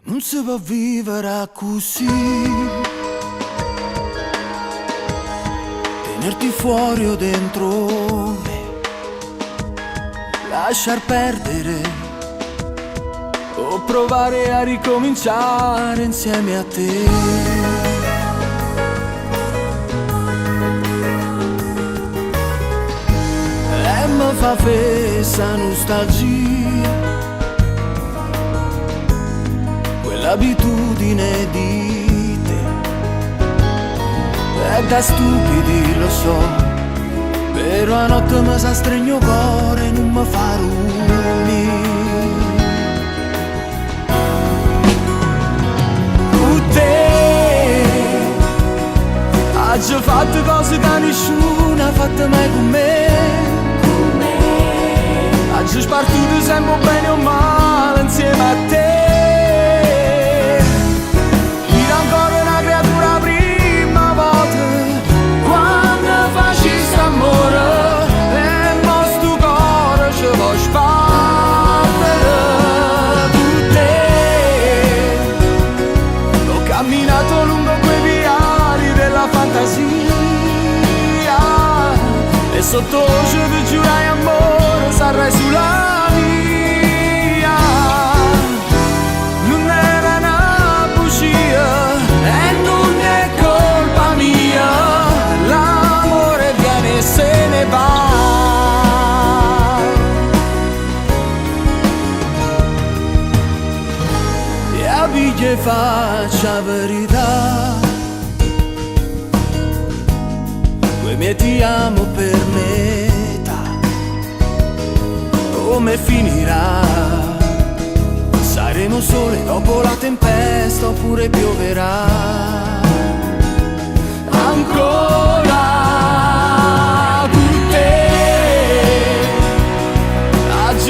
Non si può vivere così, tenerti fuori o dentro me, lasciar perdere o provare a ricominciare insieme a te. E mi fa fessa nostalgia, l'abitudine di te è da stupidi, lo so, però a notte mi sa stregno cuore e non mi fa rumore. Con te ho fatto cose che nessuno ha fatto mai con me. Ho spartito sempre bene o male insieme a te. Camminato lungo quei viali della fantasia e sotto voce ti giurai amore sarai sulla mia. Non era una bugia e non è colpa mia, l'amore viene e se ne va. Che faccia verità, quei miei ti amo per metà, come finirà? Saremo sole dopo la tempesta oppure pioverà ancora con te.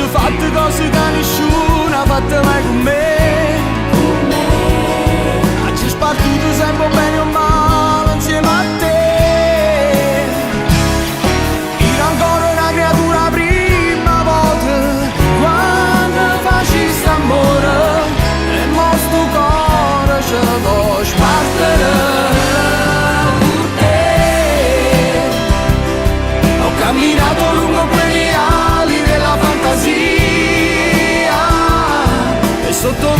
Ho fatto cose che nessuno ha fatto mai con me. Partito sempre bene o male insieme a te. Ero ancora una creatura prima volta quando facesti amore e mo sto cuore ce lo può spartere per te. Ho camminato lungo quei viali della fantasia e sotto